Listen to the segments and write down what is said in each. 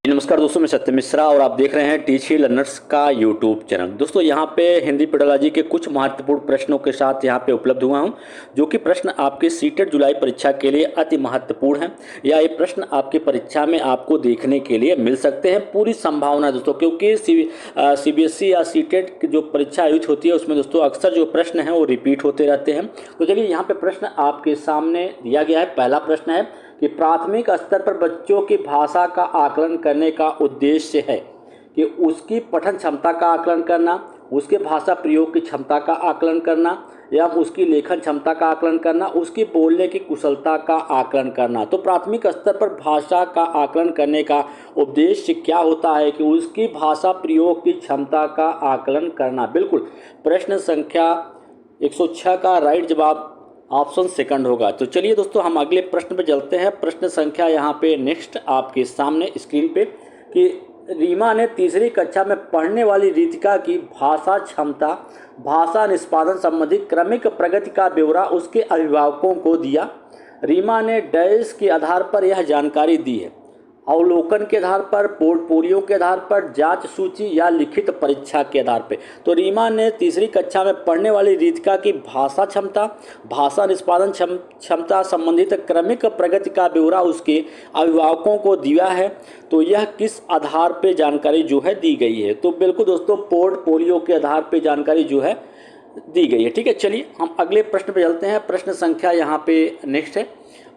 नमस्कार दोस्तों, मैं सत्य मिश्रा और आप देख रहे हैं टीच ही लर्नर्स का यूट्यूब चैनल। दोस्तों यहाँ पे हिंदी पेडोलॉजी के कुछ महत्वपूर्ण प्रश्नों के साथ यहाँ पे उपलब्ध हुआ हूँ, जो कि प्रश्न आपके सीटेट जुलाई परीक्षा के लिए अति महत्वपूर्ण है, या ये प्रश्न आपकी परीक्षा में आपको देखने के लिए मिल सकते हैं। पूरी संभावना दोस्तों, क्योंकि सीबीएसई या सीटेट की जो परीक्षा आयोजित होती है उसमें दोस्तों अक्सर जो प्रश्न हैं वो रिपीट होते रहते हैं। तो चलिए यहाँ पे प्रश्न आपके सामने दिया गया है। पहला प्रश्न है कि प्राथमिक स्तर पर बच्चों की भाषा का आकलन करने का उद्देश्य है कि उसकी पठन क्षमता का आकलन करना, उसके भाषा प्रयोग की क्षमता का आकलन करना, या उसकी लेखन क्षमता का आकलन करना, उसकी बोलने की कुशलता का आकलन करना। तो प्राथमिक स्तर पर भाषा का आकलन करने का उद्देश्य क्या होता है कि उसकी भाषा प्रयोग की क्षमता का आकलन करना। बिल्कुल, प्रश्न संख्या 106 का राइट जवाब ऑप्शन सेकंड होगा। तो चलिए दोस्तों हम अगले प्रश्न पे चलते हैं। प्रश्न संख्या यहाँ पे नेक्स्ट आपके सामने स्क्रीन पे कि रीमा ने तीसरी कक्षा में पढ़ने वाली रितिका की भाषा क्षमता, भाषा निष्पादन संबंधी क्रमिक प्रगति का ब्यौरा उसके अभिभावकों को दिया। रीमा ने डैश के आधार पर यह जानकारी दी है: अवलोकन के आधार पर, पोर्टफोलियो के आधार पर, जांच सूची या लिखित परीक्षा के आधार पर। तो रीमा ने तीसरी कक्षा में पढ़ने वाली रितिका की भाषा क्षमता, भाषा निष्पादन क्षमता संबंधित क्रमिक प्रगति का ब्यौरा उसके अभिभावकों को दिया है। तो यह किस आधार पर जानकारी जो है दी गई है? तो बिल्कुल दोस्तों, पोर्टफोलियो के आधार पर जानकारी जो है दी गई है। ठीक है, चलिए हम अगले प्रश्न पे चलते हैं। प्रश्न संख्या यहाँ पे नेक्स्ट है।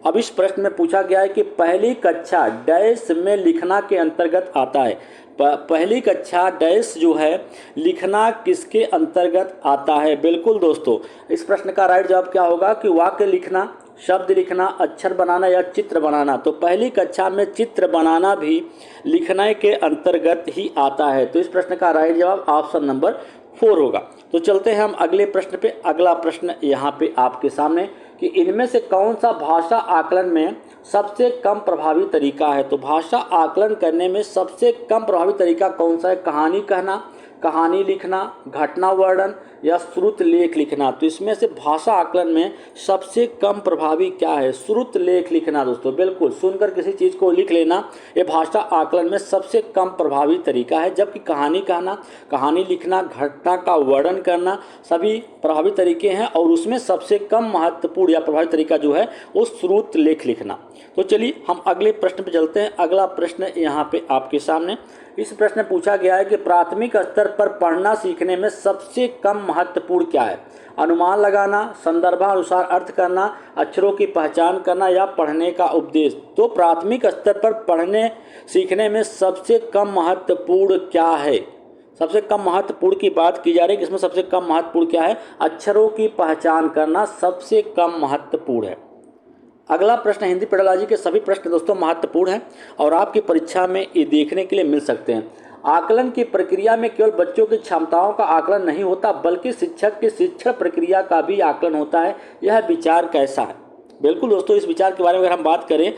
अब इस प्रश्न में पूछा गया है कि पहली कक्षा डैश में लिखना के अंतर्गत आता है। पहली कक्षा डैश जो है लिखना किसके अंतर्गत आता है? बिल्कुल दोस्तों, इस प्रश्न का राइट जवाब क्या होगा कि वाक्य लिखना, शब्द लिखना, अक्षर बनाना या चित्र बनाना। तो पहली कक्षा में चित्र बनाना भी लिखने के अंतर्गत ही आता है। तो इस प्रश्न का राइट जवाब ऑप्शन नंबर 4 होगा। तो चलते हैं हम अगले प्रश्न पे। अगला प्रश्न यहाँ पे आपके सामने कि इनमें से कौन सा भाषा आकलन में सबसे कम प्रभावी तरीका है? तो भाषा आकलन करने में सबसे कम प्रभावी तरीका कौन सा है? कहानी कहना, कहानी लिखना, घटना वर्णन या श्रुत लेख लिखना। तो इसमें से भाषा आकलन में सबसे कम प्रभावी क्या है? श्रुत लेख लिखना। दोस्तों बिल्कुल, सुनकर किसी चीज़ को लिख लेना ये भाषा आकलन में सबसे कम प्रभावी तरीका है, जबकि कहानी कहना, कहानी लिखना, घटना का वर्णन करना सभी प्रभावी तरीके हैं, और उसमें सबसे कम महत्वपूर्ण या प्रभावी तरीका जो है वो श्रुत लेख लिखना। तो चलिए हम अगले प्रश्न पर चलते हैं। अगला प्रश्न यहाँ पे आपके सामने। इस प्रश्न में पूछा गया है कि प्राथमिक स्तर पर पढ़ना सीखने में सबसे कम महत्वपूर्ण क्या है? अनुमान लगाना, संदर्भानुसार अर्थ करना, अक्षरों की पहचान करना या पढ़ने का उपदेश। तो प्राथमिक स्तर पर पढ़ने सीखने में सबसे कम महत्वपूर्ण क्या है? सबसे कम महत्वपूर्ण की बात की जा रही है कि इसमें सबसे कम महत्वपूर्ण क्या है? अक्षरों की पहचान करना सबसे कम महत्वपूर्ण है। अगला प्रश्न, हिंदी पेडोलॉजी के सभी प्रश्न दोस्तों महत्वपूर्ण हैं और आपकी परीक्षा में ये देखने के लिए मिल सकते हैं। आकलन की प्रक्रिया में केवल बच्चों की क्षमताओं का आकलन नहीं होता, बल्कि शिक्षक की शिक्षण प्रक्रिया का भी आकलन होता है। यह विचार कैसा है? बिल्कुल दोस्तों, इस विचार के बारे में अगर हम बात करें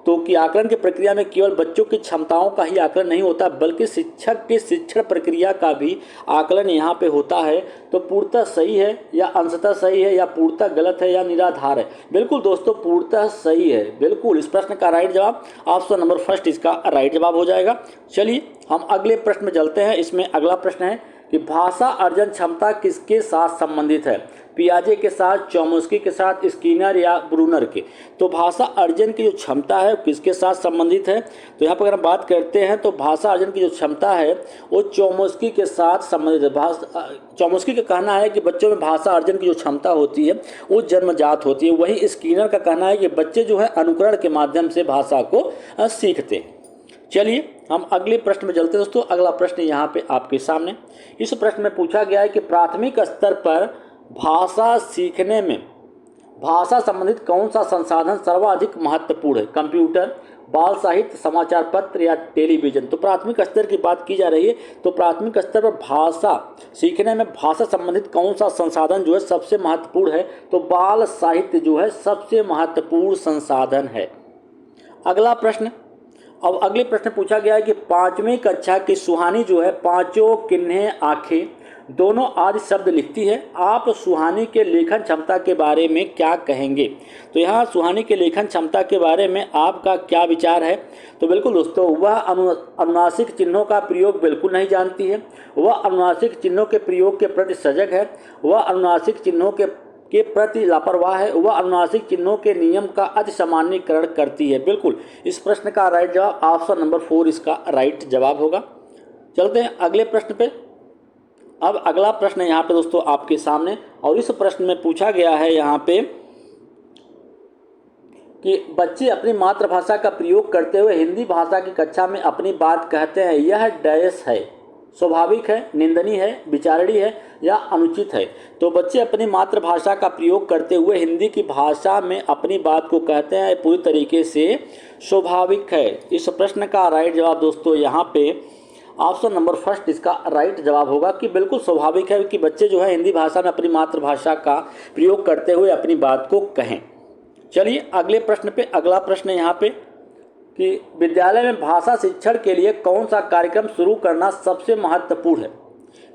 तो कि आकलन की प्रक्रिया में केवल बच्चों की क्षमताओं का ही आकलन नहीं होता, बल्कि शिक्षक की शिक्षण प्रक्रिया का भी आकलन यहाँ पे होता है। तो पूर्णतः सही है या अंशतः सही है या पूर्णतः गलत है या निराधार है? बिल्कुल दोस्तों, पूर्णतः सही है। बिल्कुल, इस प्रश्न का राइट जवाब ऑप्शन नंबर फर्स्ट इसका राइट जवाब हो जाएगा। चलिए हम अगले प्रश्न में चलते हैं। इसमें अगला प्रश्न है कि भाषा अर्जन क्षमता किसके साथ संबंधित है? पियाजे के साथ, चॉम्स्की के साथ, स्किनर या ब्रूनर के? तो भाषा अर्जन की जो क्षमता है किसके साथ संबंधित है? तो यहाँ पर अगर हम बात करते हैं तो भाषा अर्जन की जो क्षमता है वो चॉम्स्की के साथ संबंधित है। चॉम्स्की का कहना है कि बच्चों में भाषा अर्जन की जो क्षमता होती है वो जन्मजात होती है। वहीं स्किनर का कहना है कि बच्चे जो है अनुकरण के माध्यम से भाषा को सीखते हैं। चलिए हम अगले प्रश्न में चलते हैं दोस्तों। अगला प्रश्न यहाँ पे आपके सामने। इस प्रश्न में पूछा गया है कि प्राथमिक स्तर पर भाषा सीखने में भाषा संबंधित कौन सा संसाधन सर्वाधिक महत्वपूर्ण है? कंप्यूटर, बाल साहित्य, समाचार पत्र या टेलीविजन? तो प्राथमिक स्तर की बात की जा रही है, तो प्राथमिक स्तर पर भाषा सीखने में भाषा संबंधित कौन सा संसाधन जो है सबसे महत्वपूर्ण है? तो बाल साहित्य जो है सबसे महत्वपूर्ण संसाधन है। अगला प्रश्न, अब अगले प्रश्न पूछा गया है कि 5वीं कक्षा की सुहानी जो है पांचों किन्हें आंखें दोनों आदि शब्द लिखती है। आप सुहानी के लेखन क्षमता के बारे में क्या कहेंगे? तो यहाँ सुहानी के लेखन क्षमता के बारे में आपका क्या विचार है? तो बिल्कुल दोस्तों, वह अनुनासिक चिन्हों का प्रयोग बिल्कुल नहीं जानती है, वह अनुनासिक चिन्हों के प्रयोग के प्रति सजग है, वह अनुनासिक चिन्हों के प्रति लापरवाह है, वह अनुनासिक चिन्हों के नियम का अति सामान्यीकरण करती है। बिल्कुल इस प्रश्न का राइट जवाब ऑप्शन नंबर 4 इसका राइट जवाब होगा। चलते हैं अगले प्रश्न पे। अब अगला प्रश्न यहाँ पे दोस्तों आपके सामने, और इस प्रश्न में पूछा गया है यहाँ पे कि बच्चे अपनी मातृभाषा का प्रयोग करते हुए हिंदी भाषा की कक्षा में अपनी बात कहते हैं, यह डैश है, स्वाभाविक है, निंदनीय है, विचारणीय है या अनुचित है? तो बच्चे अपनी मातृभाषा का प्रयोग करते हुए हिंदी की भाषा में अपनी बात को कहते हैं, पूरी तरीके से स्वाभाविक है। इस प्रश्न का राइट जवाब दोस्तों यहाँ पे ऑप्शन नंबर फर्स्ट इसका राइट जवाब होगा कि बिल्कुल स्वाभाविक है कि बच्चे जो है हिंदी भाषा में अपनी मातृभाषा का प्रयोग करते हुए अपनी बात को कहें। चलिए अगले प्रश्न पे। अगला प्रश्न यहाँ पे कि विद्यालय में भाषा शिक्षण के लिए कौन सा कार्यक्रम शुरू करना सबसे महत्वपूर्ण है?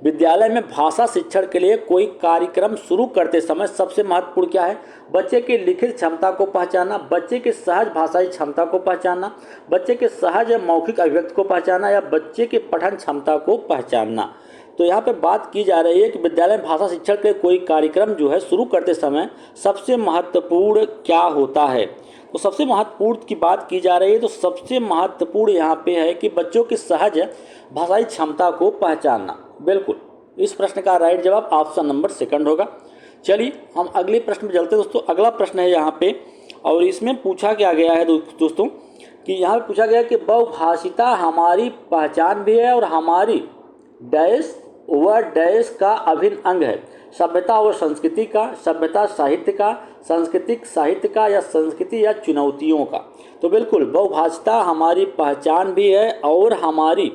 विद्यालय में भाषा शिक्षण के लिए कोई कार्यक्रम शुरू करते समय सबसे महत्वपूर्ण क्या है? बच्चे की लिखित क्षमता को पहचानना, बच्चे की सहज भाषाई क्षमता को पहचानना, बच्चे के सहज मौखिक अभिव्यक्ति को पहचानना या बच्चे की पठन क्षमता को पहचानना। तो यहाँ पे बात की जा रही है कि विद्यालय में भाषा शिक्षण के कोई कार्यक्रम जो है शुरू करते समय सबसे महत्वपूर्ण क्या होता है? तो सबसे महत्वपूर्ण की बात की जा रही है, तो सबसे महत्वपूर्ण यहाँ पे है कि बच्चों की सहज भाषाई क्षमता को पहचानना। बिल्कुल इस प्रश्न का राइट जवाब ऑप्शन नंबर सेकंड होगा। चलिए हम अगले प्रश्न में चलते हैं दोस्तों। अगला प्रश्न है यहाँ पे, और इसमें पूछा क्या गया है दोस्तों कि यहाँ पे पूछा गया कि बहुभाषिता हमारी पहचान भी है और हमारी डैश व डैश का अभिन्न अंग है। सभ्यता और संस्कृति का, सभ्यता साहित्य का, सांस्कृतिक साहित्य का या संस्कृति या चुनौतियों का? तो बिल्कुल बहुभाषिता हमारी पहचान भी है और हमारी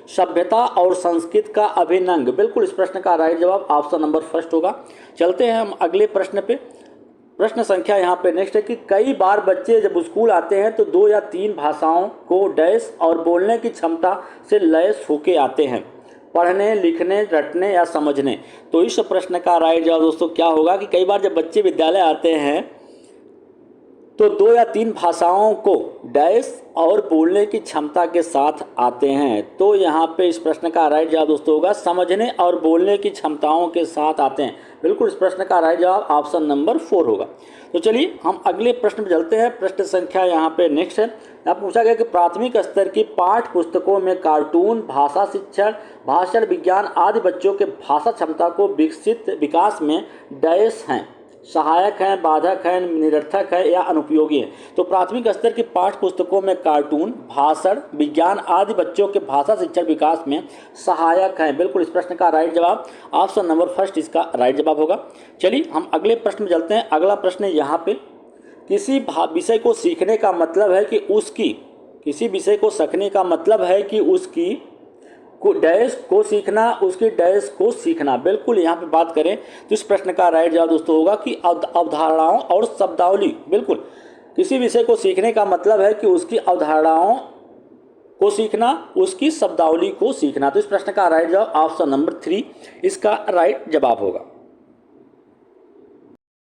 सभ्यता और संस्कृति का अभिन्न अंग। बिल्कुल इस प्रश्न का राइट जवाब ऑप्शन नंबर फर्स्ट होगा। चलते हैं हम अगले प्रश्न पे। प्रश्न संख्या यहाँ पे नेक्स्ट है कि कई बार बच्चे जब स्कूल आते हैं तो 2 या 3 भाषाओं को डैश और बोलने की क्षमता से लैस होके आते हैं, पढ़ने, लिखने, रटने या समझने। तो इस प्रश्न का राइट जवाब दोस्तों क्या होगा कि कई बार जब बच्चे विद्यालय आते हैं तो 2 या 3 भाषाओं को डैश और बोलने की क्षमता के साथ आते हैं। तो यहाँ पे इस प्रश्न का राइट जवाब दोस्तों होगा समझने और बोलने की क्षमताओं के साथ आते हैं। बिल्कुल इस प्रश्न का राइट जवाब ऑप्शन नंबर 4 होगा। तो चलिए हम अगले प्रश्न में चलते हैं। प्रश्न संख्या यहाँ पे नेक्स्ट है। यहाँ पूछा गया कि प्राथमिक स्तर की पाठ्य पुस्तकों में कार्टून, भाषा शिक्षण, भाषण विज्ञान आदि बच्चों के भाषा क्षमता को विकास में डैश हैं, सहायक हैं, बाधक हैं, निरर्थक है या अनुपयोगी है? तो प्राथमिक स्तर की पाठ्य पुस्तकों में कार्टून, भाषण विज्ञान आदि बच्चों के भाषा शिक्षण विकास में सहायक हैं। बिल्कुल इस प्रश्न का राइट जवाब ऑप्शन नंबर फर्स्ट इसका राइट जवाब होगा। चलिए हम अगले प्रश्न में चलते हैं। अगला प्रश्न यहाँ पे किसी विषय को सीखने का मतलब है कि उसकी, किसी विषय को सीखने का मतलब है कि उसकी डैश को सीखना, उसकी डैश को सीखना। बिल्कुल यहाँ पे बात करें तो इस प्रश्न का राइट जवाब दोस्तों होगा कि अवधारणाओं और शब्दावली। बिल्कुल किसी विषय को सीखने का मतलब है कि उसकी अवधारणाओं को सीखना, उसकी शब्दावली को सीखना। तो इस प्रश्न का राइट जवाब ऑप्शन नंबर 3 इसका राइट जवाब होगा।